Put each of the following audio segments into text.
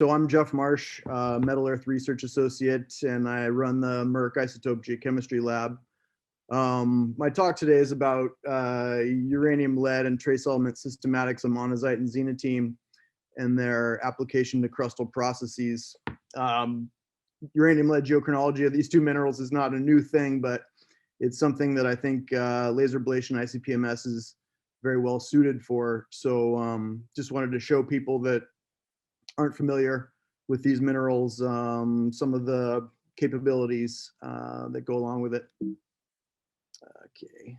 So I'm Jeff Marsh, Metal Earth Research Associate, and I run the MERC-Isotope Geochemistry Lab. My talk today is about uranium, lead, and trace element systematics of monazite and xenotime and their application to crustal processes. Uranium, lead, geochronology of these two minerals is not a new thing, but it's something that I think laser ablation ICP-MS is very well suited for. So just wanted to show people that aren't familiar with these minerals, some of the capabilities that go along with it. Okay.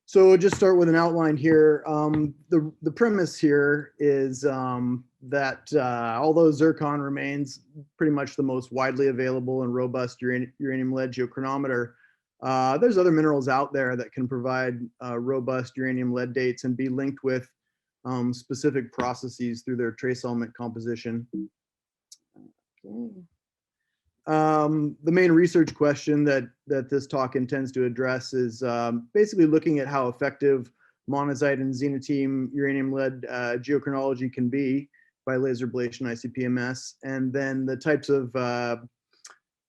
So just start with an outline here. The premise here is that although Zircon remains pretty much the most widely available and robust uranium lead geochronometer, there's other minerals out there that can provide robust uranium lead dates and be linked with specific processes through their trace element composition. Okay. The main research question that this talk intends to address is basically looking at how effective monazite and xenotime uranium lead geochronology can be by laser ablation ICP-MS, and then the types of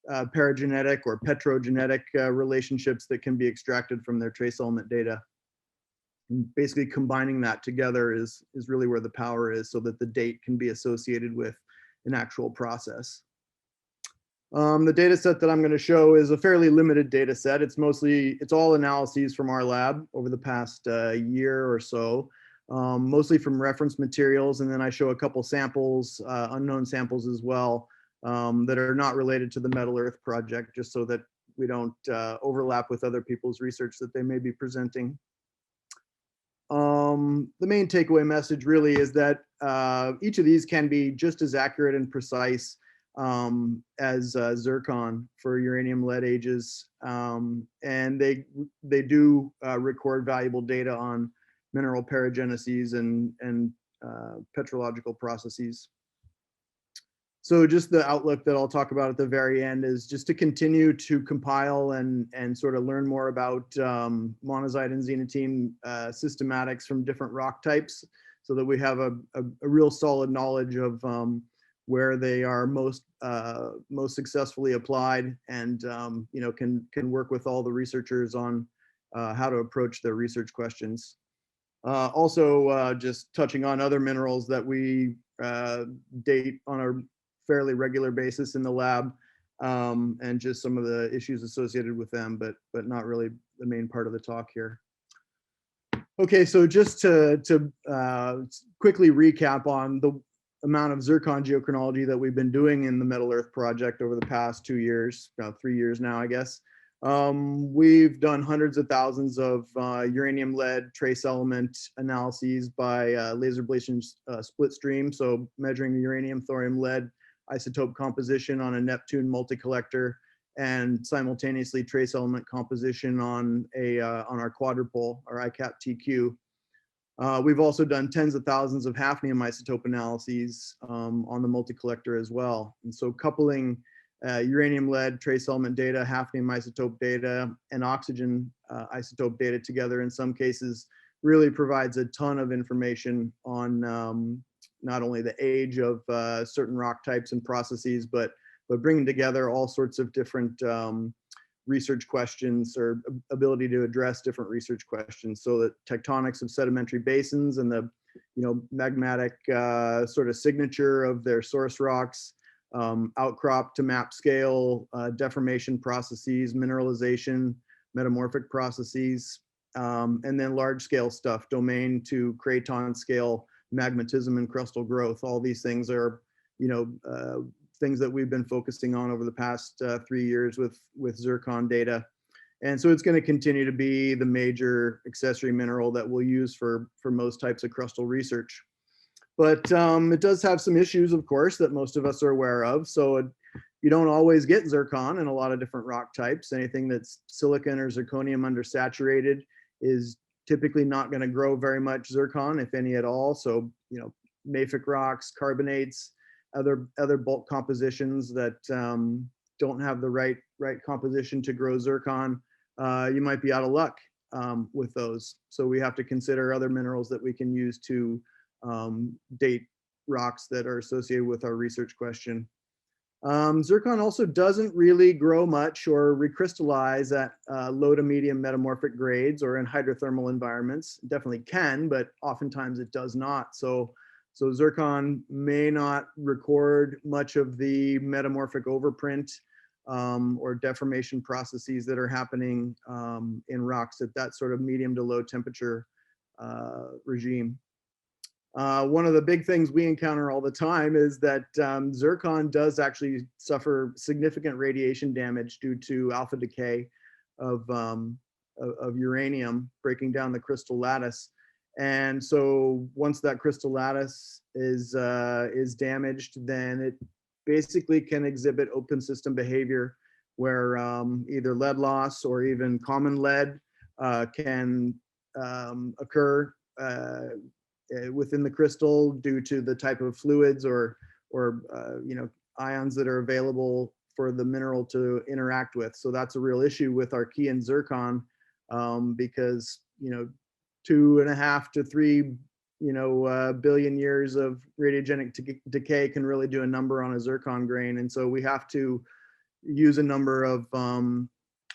paragenetic or petrogenetic relationships that can be extracted from their trace element data. And basically combining that together is really where the power is, so that the date can be associated with an actual process. The data set that I'm going to show is a fairly limited data set. It's all analyses from our lab over the past year or so, mostly from reference materials, and then I show a couple samples, unknown samples as well, that are not related to the Metal Earth project, just so that we don't overlap with other people's research that they may be presenting. The main takeaway message really is that each of these can be just as accurate and precise as Zircon for uranium lead ages, and they do record valuable data on mineral parageneses and petrological processes. So just the outlook that I'll talk about at the very end is just to continue to compile and sort of learn more about monazite and xenotime systematics from different rock types, so that we have a real solid knowledge of where they are most successfully applied, and can work with all the researchers on how to approach their research questions. Also, just touching on other minerals that we date on a fairly regular basis in the lab, and just some of the issues associated with them, but not really the main part of the talk here. Okay, so just to quickly recap on the amount of Zircon geochronology that we've been doing in the Metal Earth project over the past 2 years, about 3 years now, I guess. We've done hundreds of thousands of uranium lead trace element analyses by laser ablation split stream, so measuring the uranium, thorium, lead isotope composition on a Neptune multi-collector, and simultaneously trace element composition on our quadrupole, our ICAP-TQ. We've also done tens of thousands of hafnium isotope analyses on the multi-collector as well. And so coupling uranium lead trace element data, hafnium isotope data, and oxygen isotope data together in some cases really provides a ton of information on not only the age of certain rock types and processes, but bringing together all sorts of different research questions, or ability to address different research questions, so that tectonics of sedimentary basins and the magmatic sort of signature of their source rocks, outcrop to map scale, deformation processes, mineralization, metamorphic processes, and then large scale stuff, domain to craton scale, magmatism and crustal growth. All these things are, things that we've been focusing on over the past 3 years with Zircon data. And so it's going to continue to be the major accessory mineral that we'll use for most types of crustal research. But it does have some issues, of course, that most of us are aware of. So you don't always get Zircon in a lot of different rock types. Anything that's silicon or zirconium undersaturated is typically not going to grow very much Zircon, if any at all. So, mafic rocks, carbonates, other bulk compositions that don't have the right composition to grow Zircon, you might be out of luck with those. So we have to consider other minerals that we can use to date rocks that are associated with our research question. Zircon also doesn't really grow much or recrystallize at low to medium metamorphic grades or in hydrothermal environments. It definitely can, but oftentimes it does not. So Zircon may not record much of the metamorphic overprint or deformation processes that are happening in rocks at that sort of medium to low temperature regime. One of the big things we encounter all the time is that zircon does actually suffer significant radiation damage due to alpha decay of uranium breaking down the crystal lattice. And so once that crystal lattice is damaged, then it basically can exhibit open system behavior where either lead loss or even common lead can occur within the crystal due to the type of fluids or ions that are available for the mineral to interact with. So that's a real issue with our key in zircon because 2.5 to 3 billion years of radiogenic decay can really do a number on a zircon grain, and so we have to use a number of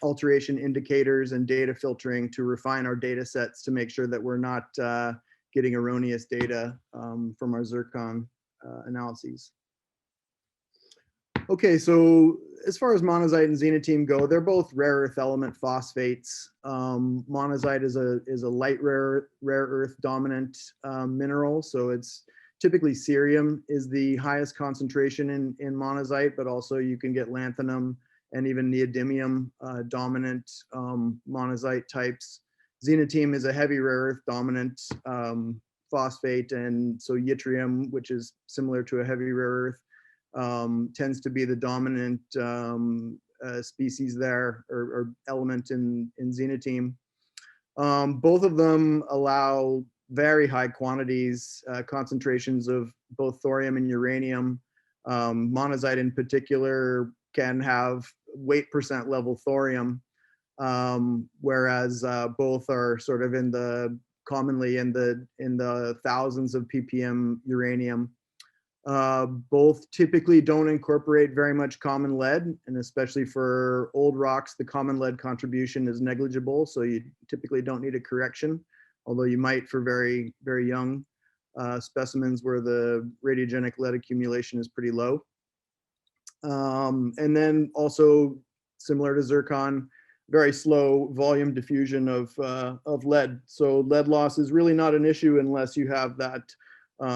alteration indicators and data filtering to refine our data sets to make sure that we're not getting erroneous data from our zircon analyses. Okay, so as far as monazite and xenotime go, they're both rare earth element phosphates. Monazite is a light rare earth dominant mineral, so it's typically cerium is the highest concentration in monazite, but also you can get lanthanum and even neodymium dominant monazite types. Xenotime is a heavy rare earth dominant phosphate, and so yttrium, which is similar to a heavy rare earth, tends to be the dominant species there or element in xenotime. Both of them allow very high quantities, concentrations of both thorium and uranium. Monazite in particular can have weight percent level thorium, whereas both are sort of commonly in the thousands of ppm uranium. Both typically don't incorporate very much common lead, and especially for old rocks, the common lead contribution is negligible, so you typically don't need a correction, although you might for very, very young specimens where the radiogenic lead accumulation is pretty low. And then also, similar to zircon, very slow volume diffusion of lead. So lead loss is really not an issue unless you have that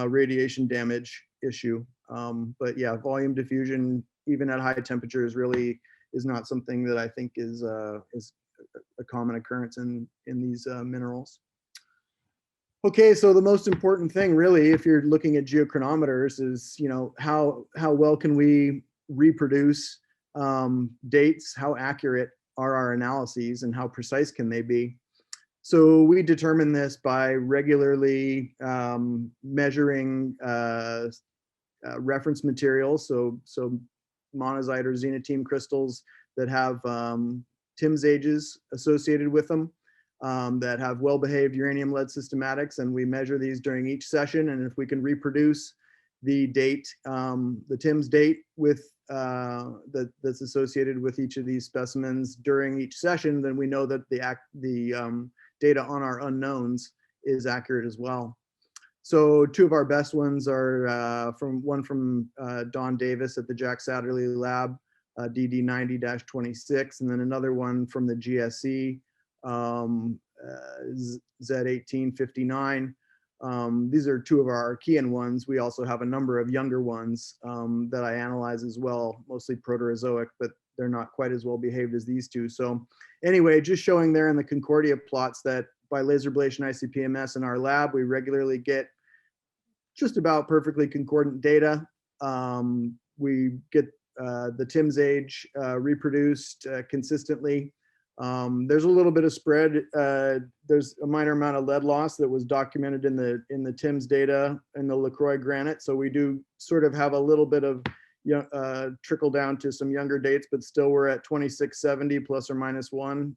radiation damage issue. But yeah, volume diffusion, even at high temperatures, really is not something that I think is a common occurrence in these minerals. Okay, so the most important thing really, if you're looking at geochronometers, is how well can we reproduce dates, how accurate are our analyses, and how precise can they be? So we determine this by regularly measuring reference materials, so monazite or xenotime crystals that have TIMS ages associated with them, that have well-behaved uranium lead systematics, and we measure these during each session. And if we can reproduce the date, the TIMS date with that's associated with each of these specimens during each session, then we know that the data on our unknowns is accurate as well. So two of our best ones are from Don Davis at the Jack Satterley Lab, DD90-26, and then another one from the GSE, Z1859. These are two of our Archean ones. We also have a number of younger ones that I analyze as well, mostly Proterozoic, but they're not quite as well behaved as these two. So anyway, just showing there in the Concordia plots that by laser ablation ICP-MS in our lab, we regularly get just about perfectly concordant data. We get the TIMS age reproduced consistently. There's a little bit of spread. There's a minor amount of lead loss that was documented in the TIMS data in the LaCroix granite. So we do sort of have a little bit of trickle down to some younger dates, but still we're at 2670 plus or minus 1,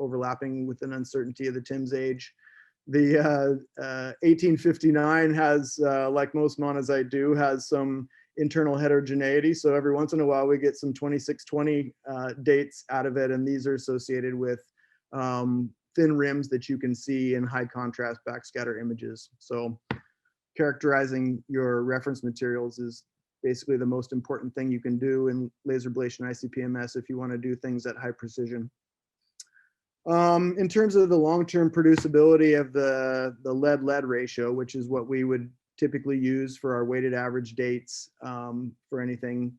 overlapping with an uncertainty of the TIMS age. The 1859 has, like most monazite do, has some internal heterogeneity. So every once in a while we get some 2620 dates out of it, and these are associated with thin rims that you can see in high contrast backscatter images. So characterizing your reference materials is basically the most important thing you can do in laser ablation ICP-MS if you want to do things at high precision. In terms of the long-term producibility of the lead-lead ratio, which is what we would typically use for our weighted average dates for anything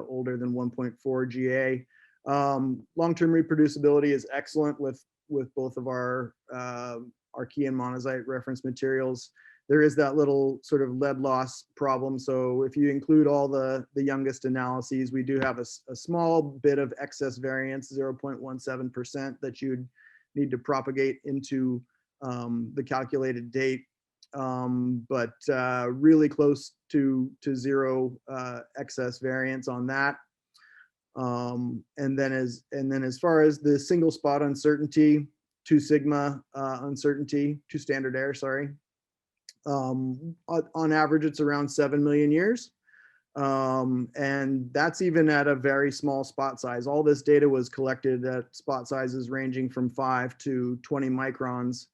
older than 1.4 GA. Long-term reproducibility is excellent with both of our key and monazite reference materials. There is that little sort of lead loss problem. So if you include all the youngest analyses, we do have a small bit of excess variance, 0.17%, that you'd need to propagate into the calculated date. But really close to zero excess variance on that. And then as far as the single spot uncertainty, 2 sigma uncertainty, 2 standard error, sorry. On average, it's around 7 million years. And that's even at a very small spot size. All this data was collected at spot sizes ranging from 5 to 20 microns.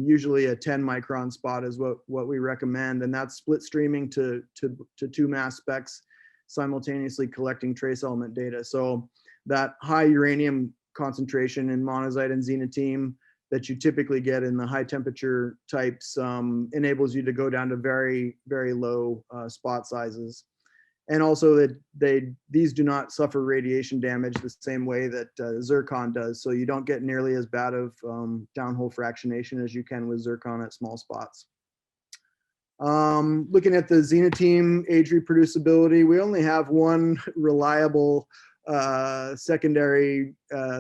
Usually a 10 micron spot is what we recommend. And that's split streaming to 2 mass specs, simultaneously collecting trace element data. So that high uranium concentration in monazite and xenotime that you typically get in the high temperature types enables you to go down to very, very low spot sizes. And also that these do not suffer radiation damage the same way that zircon does. So you don't get nearly as bad of downhole fractionation as you can with zircon at small spots. Looking at the xenotime age reproducibility, we only have one reliable secondary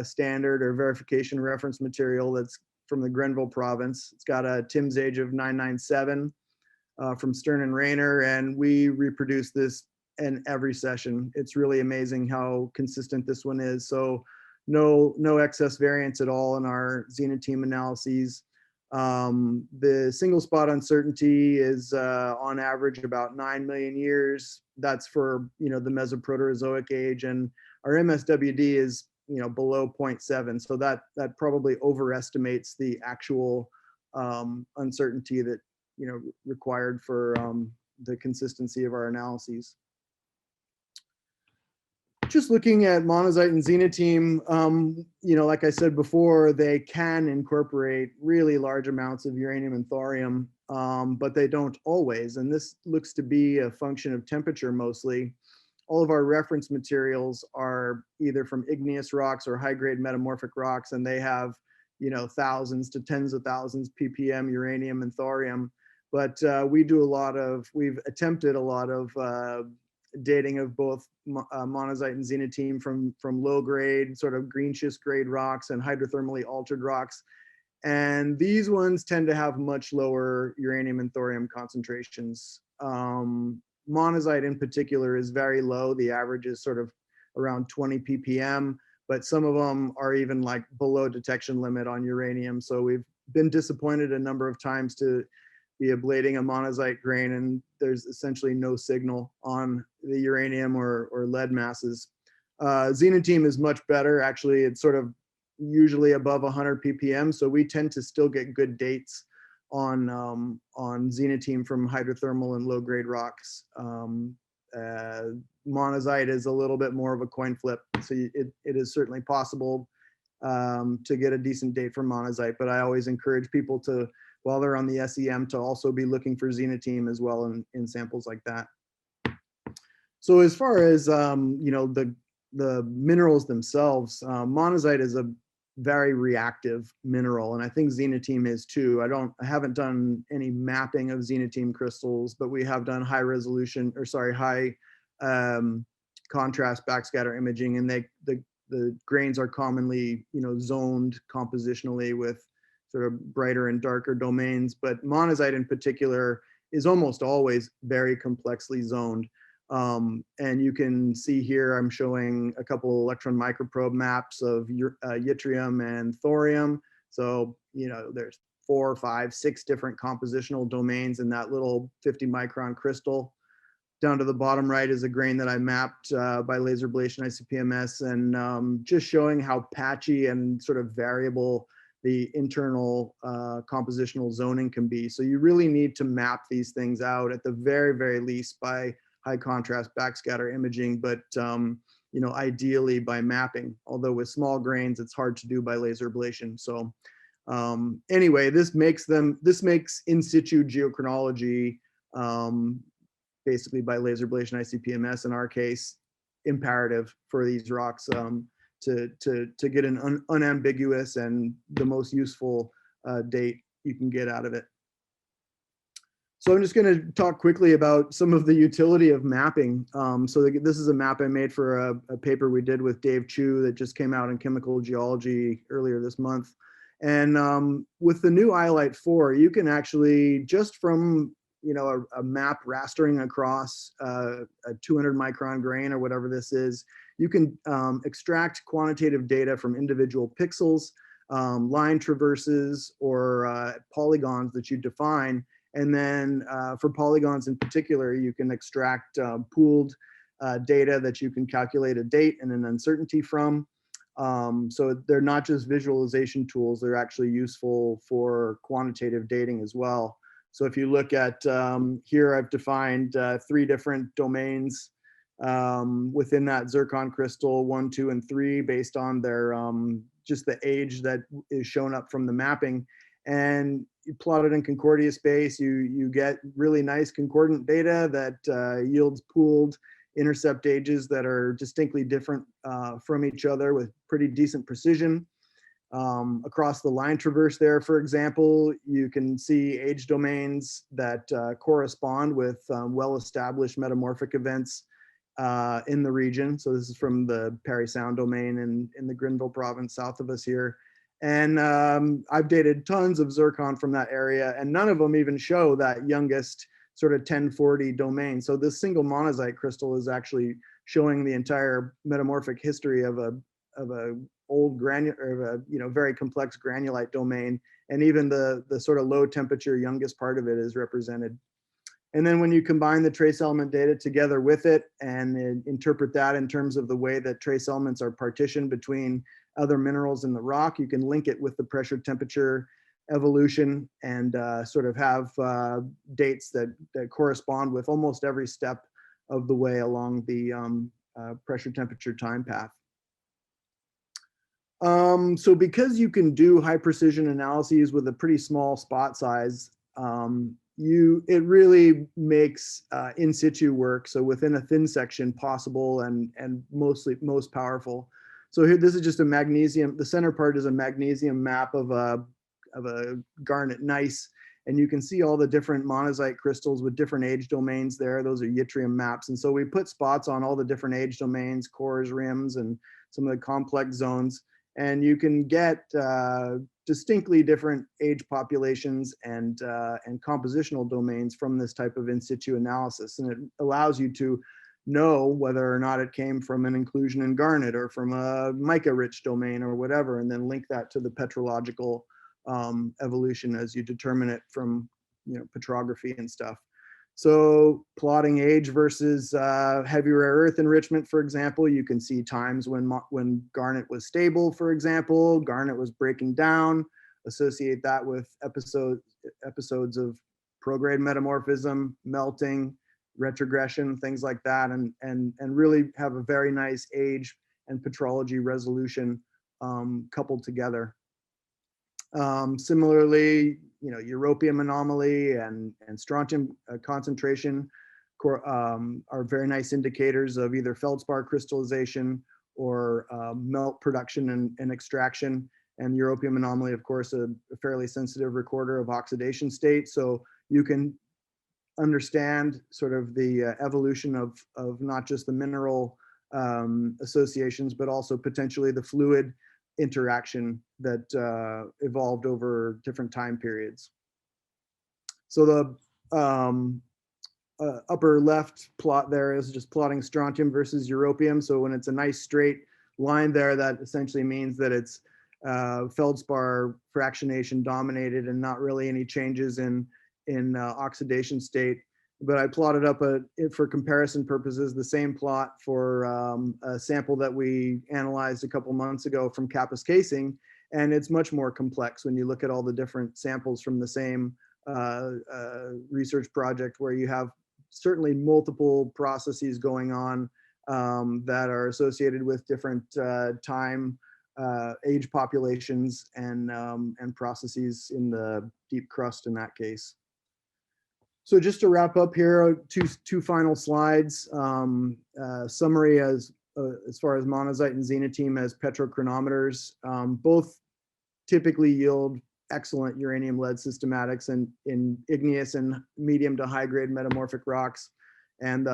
standard or verification reference material that's from the Grenville province. It's got a TIMS age of 997 from Stern and Rayner, and we reproduce this in every session. It's really amazing how consistent this one is. So no excess variance at all in our xenotime analyses. The single spot uncertainty is on average about 9 million years. That's for the Mesoproterozoic age, and our MSWD is below 0.7. So that probably overestimates the actual uncertainty that required for the consistency of our analyses. Just looking at monazite and xenotime, like I said before, they can incorporate really large amounts of uranium and thorium, but they don't always. And this looks to be a function of temperature mostly. All of our reference materials are either from igneous rocks or high-grade metamorphic rocks, and they have, thousands to tens of thousands ppm uranium and thorium. But we've attempted a lot of dating of both monazite and xenotime from low grade, sort of green schist grade rocks and hydrothermally altered rocks. And these ones tend to have much lower uranium and thorium concentrations. Monazite in particular is very low. The average is sort of around 20 ppm, but some of them are even like below detection limit on uranium. So we've been disappointed a number of times to be ablating a monazite grain and there's essentially no signal on the uranium or lead masses. Xenotime is much better. Actually, it's sort of usually above 100 ppm. So we tend to still get good dates on xenotime from hydrothermal and low grade rocks. Monazite is a little bit more of a coin flip. So it is certainly possible to get a decent date for monazite, but I always encourage people to, while they're on the SEM, to also be looking for xenotime as well in samples like that. So as far as the minerals themselves, monazite is a very reactive mineral, and I think xenotime is too. I haven't done any mapping of xenotime crystals, but we have done high contrast backscatter imaging, and the grains are commonly zoned compositionally with sort of brighter and darker domains, but monazite in particular is almost always very complexly zoned. And you can see here, I'm showing a couple electron microprobe maps of yttrium and thorium. So, there's 4, 5, 6 different compositional domains in that little 50 micron crystal. Down to the bottom right is a grain that I mapped by laser ablation ICP-MS, and just showing how patchy and sort of variable the internal compositional zoning can be. So you really need to map these things out at the very, very least by high contrast backscatter imaging, but ideally by mapping. Although with small grains, it's hard to do by laser ablation. So anyway, this makes in situ geochronology, basically by laser ablation ICP-MS in our case, imperative for these rocks to get an unambiguous and the most useful date you can get out of it. So I'm just going to talk quickly about some of the utility of mapping. This is a map I made for a paper we did with Dave Chu that just came out in Chemical Geology earlier this month. And with the new iLight 4, you can actually, just from a map rastering across a 200 micron grain or whatever this is, you can extract quantitative data from individual pixels, line traverses, or polygons that you define. And then for polygons in particular, you can extract pooled data that you can calculate a date and an uncertainty from. So they're not just visualization tools, they're actually useful for quantitative dating as well. So if you look at here, I've defined 3 different domains within that zircon crystal, 1, 2, and 3, based on their just the age that is shown up from the mapping. And you plot it in Concordia space, you get really nice concordant data that yields pooled intercept ages that are distinctly different from each other with pretty decent precision. Across the line traverse there, for example, you can see age domains that correspond with well-established metamorphic events in the region. So this is from the Parry Sound domain in the Grenville province south of us here. And I've dated tons of zircon from that area, and none of them even show that youngest sort of 1040 domain. So this single monazite crystal is actually showing the entire metamorphic history of a old very complex granulite domain, and even the sort of low temperature youngest part of it is represented. And then when you combine the trace element data together with it and interpret that in terms of the way that trace elements are partitioned between other minerals in the rock, you can link it with the pressure temperature evolution and sort of have dates that correspond with almost every step of the way along the pressure temperature time path. So because you can do high precision analyses with a pretty small spot size, it really makes in situ work, so within a thin section, possible and most powerful. So here, this is just a magnesium. The center part is a magnesium map of a garnet gneiss, and you can see all the different monazite crystals with different age domains there. Those are yttrium maps, and so we put spots on all the different age domains, cores, rims, and some of the complex zones, and you can get distinctly different age populations and compositional domains from this type of in situ analysis, and it allows you to know whether or not it came from an inclusion in garnet or from a mica-rich domain or whatever, and then link that to the petrological evolution as you determine it from petrography and stuff. So plotting age versus heavy rare earth enrichment, for example, you can see times when garnet was stable, for example, garnet was breaking down, associate that with episodes of prograde metamorphism, melting, retrogression, things like that, and really have a very nice age and petrology resolution coupled together. Similarly, europium anomaly and strontium concentration are very nice indicators of either feldspar crystallization or melt production and extraction. And europium anomaly, of course, a fairly sensitive recorder of oxidation state. So you can understand sort of the evolution of not just the mineral associations, but also potentially the fluid interaction that evolved over different time periods. So the upper left plot there is just plotting strontium versus europium. So when it's a nice straight line there, that essentially means that it's feldspar fractionation dominated and not really any changes in oxidation state. But I plotted up for comparison purposes, the same plot for a sample that we analyzed a couple months ago from Kappa's casing. And it's much more complex when you look at all the different samples from the same research project, where you have certainly multiple processes going on that are associated with different time, age populations, and processes in the deep crust in that case. So just to wrap up here, two final slides. Summary as far as monazite and xenotime as petrochronometers. Both typically yield excellent uranium lead systematics in igneous and medium to high grade metamorphic rocks, and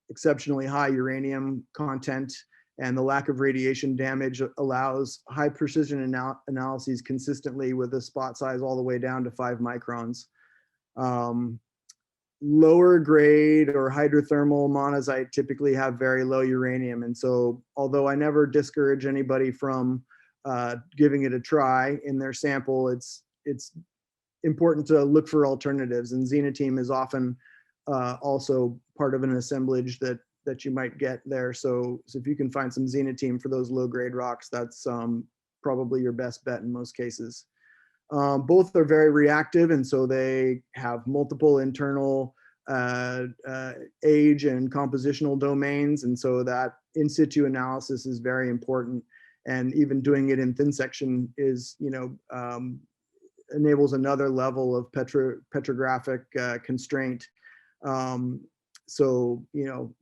exceptionally high uranium content, and the lack of radiation damage allows high precision analyses consistently with a spot size all the way down to 5 microns. Lower grade or hydrothermal monazite typically have very low uranium. And so although I never discourage anybody from giving it a try in their sample, it's important to look for alternatives. And xenotime is often also part of an assemblage that you might get there. So if you can find some xenotime for those low grade rocks, that's probably your best bet in most cases. Both are very reactive, and so they have multiple internal age and compositional domains, and so that in situ analysis is very important. And even doing it in thin section is, enables another level of petrographic constraint. So,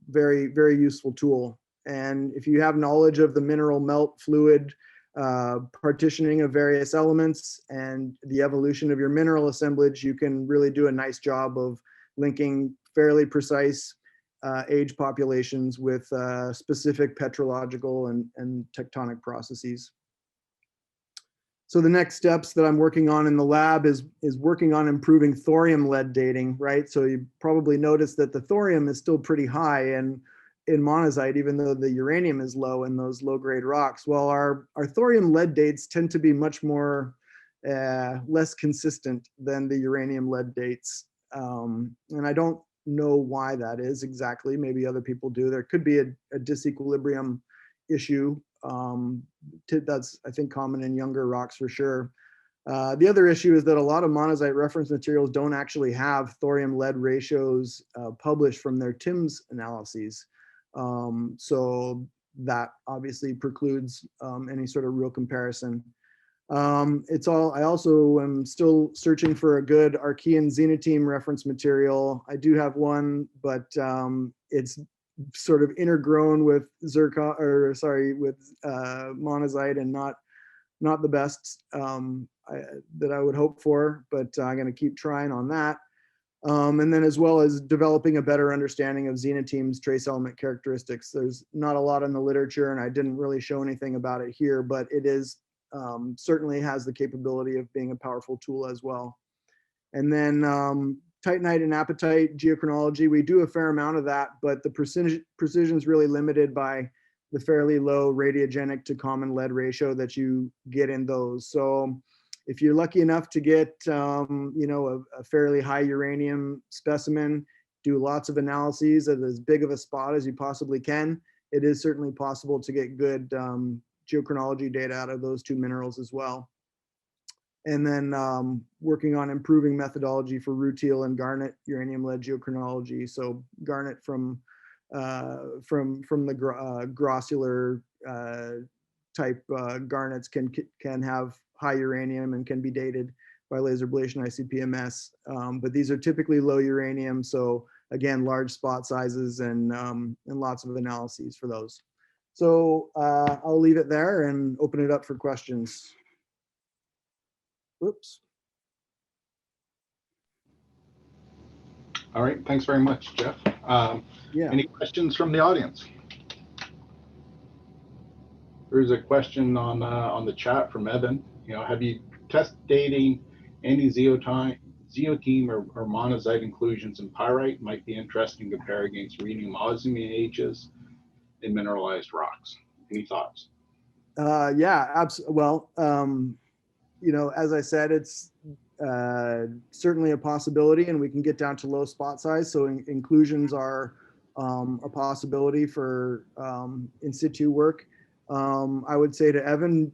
very, very useful tool. And if you have knowledge of the mineral melt fluid partitioning of various elements and the evolution of your mineral assemblage, you can really do a nice job of linking fairly precise age populations with specific petrological and tectonic processes. So the next steps that I'm working on in the lab is working on improving thorium lead dating, right? So you probably noticed that the thorium is still pretty high in monazite, even though the uranium is low in those low grade rocks. Well, our thorium lead dates tend to be much more less consistent than the uranium lead dates. And I don't know why that is exactly. Maybe other people do. There could be a disequilibrium issue. That's, I think, common in younger rocks for sure. The other issue is that a lot of monazite reference materials don't actually have thorium lead ratios published from their TIMS analyses. So that obviously precludes any sort of real comparison. I also am still searching for a good Archean xenotime reference material. I do have one, but it's sort of intergrown with zircon, or sorry, with monazite, and not the best that I would hope for, but I'm going to keep trying on that. And then as well as developing a better understanding of xenotime's trace element characteristics. There's not a lot in the literature, and I didn't really show anything about it here, but it is certainly has the capability of being a powerful tool as well. And then titanite and apatite geochronology, we do a fair amount of that, but the precision is really limited by the fairly low radiogenic to common lead ratio that you get in those. So if you're lucky enough to get a fairly high uranium specimen, do lots of analyses at as big of a spot as you possibly can, it is certainly possible to get good geochronology data out of those two minerals as well. And then working on improving methodology for rutile and garnet uranium lead geochronology. So garnet from the grossular type garnets can have high uranium and can be dated by laser ablation ICP-MS. But these are typically low uranium. So again, large spot sizes and lots of analyses for those. So I'll leave it there and open it up for questions. Whoops. All right, thanks very much, Jeff. Yeah. Any questions from the audience? There's a question on the chat from Evan. Have you tested dating any zeotime or monazite inclusions in pyrite? Might be interesting to compare against rhenium osmium ages in mineralized rocks. Any thoughts? Yeah, absolutely. Well, as I said, it's certainly a possibility, and we can get down to low spot size. So inclusions are a possibility for in situ work. I would say to Evan,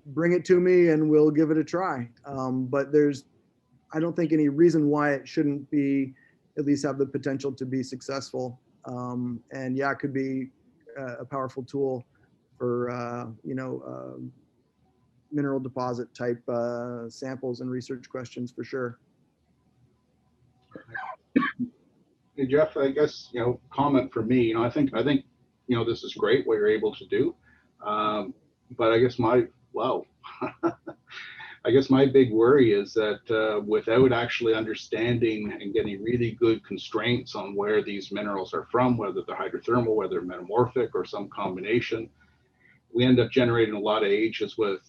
bring it to me and we'll give it a try. But I don't think any reason why it shouldn't be, at least have the potential to be successful. And yeah, it could be a powerful tool for, mineral deposit type samples and research questions for sure. Hey, Jeff, I guess, comment for me, I think, this is great what you're able to do. But I guess I guess my big worry is that without actually understanding and getting really good constraints on where these minerals are from, whether they're hydrothermal, whether they're metamorphic or some combination, we end up generating a lot of ages with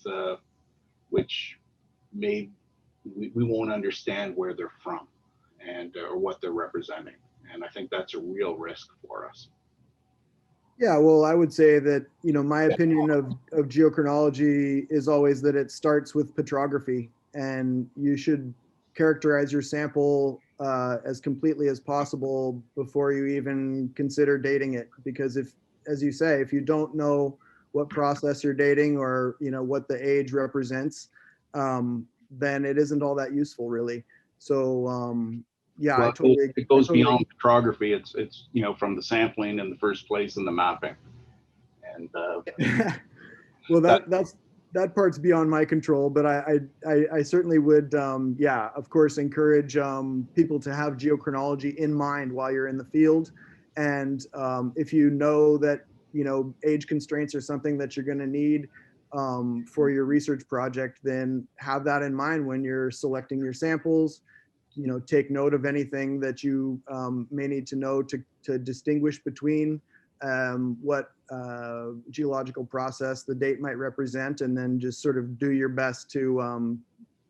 which we won't understand where they're from and or what they're representing. And I think that's a real risk for us. Yeah, well, I would say that, my opinion of geochronology is always that it starts with petrography, and you should characterize your sample as completely as possible before you even consider dating it. Because as you say, if you don't know what process you're dating or, what the age represents, then it isn't all that useful really. So, yeah, Well, it goes totally beyond petrography. It's from the sampling in the first place and the mapping. And well, that part's beyond my control, but I certainly would, yeah, of course, encourage people to have geochronology in mind while you're in the field. And if you know that, age constraints are something that you're going to need for your research project, then have that in mind when you're selecting your samples. Take note of anything that you may need to know to distinguish between what geological process the date might represent, and then just sort of do your best to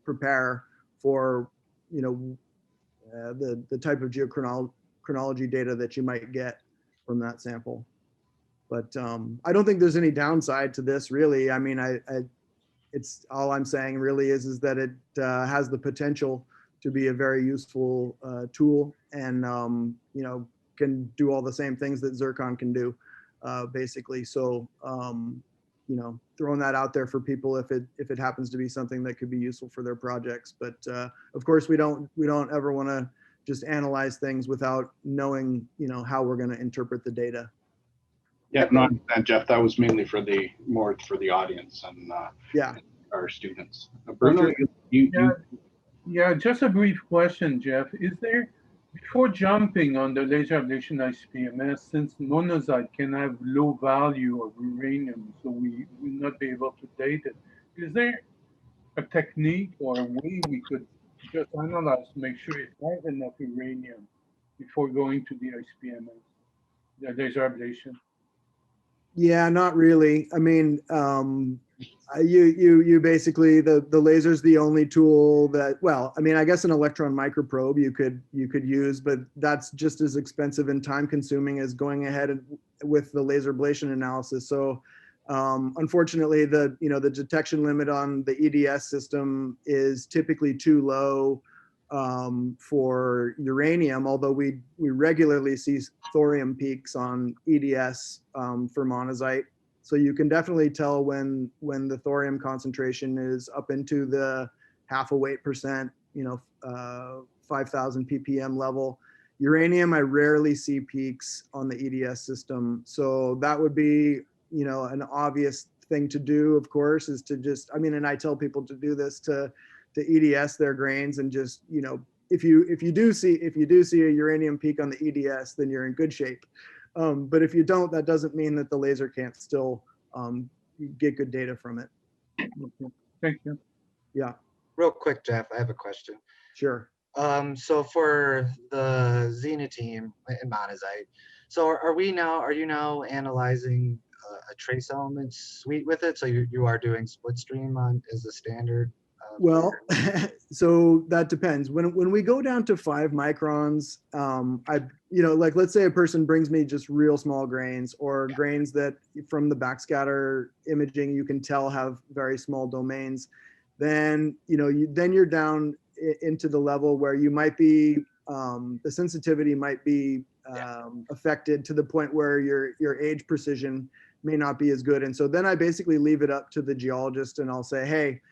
prepare for the type of geochronology data that you might get from that sample. But I don't think there's any downside to this really. I mean, it's all I'm saying really is that it has the potential to be a very useful tool, and can do all the same things that Zircon can do, basically. So throwing that out there for people if it happens to be something that could be useful for their projects. But of course, we don't ever want to just analyze things without knowing how we're going to interpret the data. yeah, no, I understand, Jeff. That was mainly more for the audience and Yeah. our students. Bruno, Yeah, just a brief question, Jeff. Is there, before jumping on the laser ablation ICP-MS, since monazite can have low value of uranium, so we will not be able to date it, is there a technique or a way we could just analyze to make sure it has enough uranium before going to the ICP-MS, the laser ablation? Yeah, not really. I mean, you basically the laser's the only tool that, well, I mean, I guess an electron microprobe you could use, but that's just as expensive and time consuming as going ahead with the laser ablation analysis. So unfortunately, the detection limit on the EDS system is typically too low for uranium, although we regularly see thorium peaks on EDS for monazite. So you can definitely tell when the thorium concentration is up into the 0.5%, 5,000 ppm level. Uranium, I rarely see peaks on the EDS system. So that would be, an obvious thing to do, of course, is to just, and I tell people to do this to EDS their grains, and just, if you do see a uranium peak on the EDS, then you're in good shape. But if you don't, that doesn't mean that the laser can't still get good data from it. Thank you. Yeah. Real quick, Jeff, I have a question. Sure. So for the xenotime and monazite, so are you now analyzing a trace element suite with it? So you are doing split stream as the standard Well, so that depends. When we go down to 5 microns, like let's say a person brings me just real small grains or grains that from the backscatter imaging you can tell have very small domains, then then you're down into the level where you might be the sensitivity might be affected to the point where your age precision may not be as good. And so then I basically leave it up to the geologist and I'll say, hey,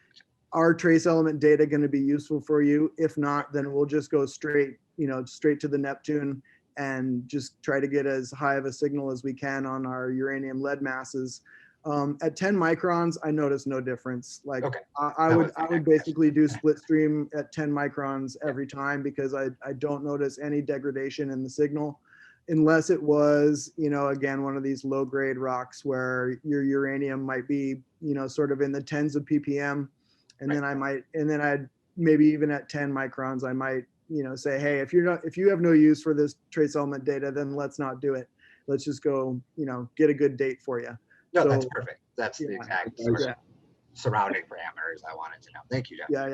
are trace element data going to be useful for you? If not, then we'll just go straight to the Neptune and just try to get as high of a signal as we can on our uranium lead masses. At 10 microns, I notice no difference. Like Okay. I would basically do split stream at 10 microns every time because I don't notice any degradation in the signal. Unless it was, again, one of these low grade rocks where your uranium might be, sort of in the tens of ppm. And then I'd maybe even at 10 microns, I might, say, hey, if you have no use for this trace element data, then let's not do it. Let's just go, get a good date for you. No, So, that's perfect. That's the exact sort of yeah. surrounding parameters I wanted to know. Thank you, Jeff. Yeah.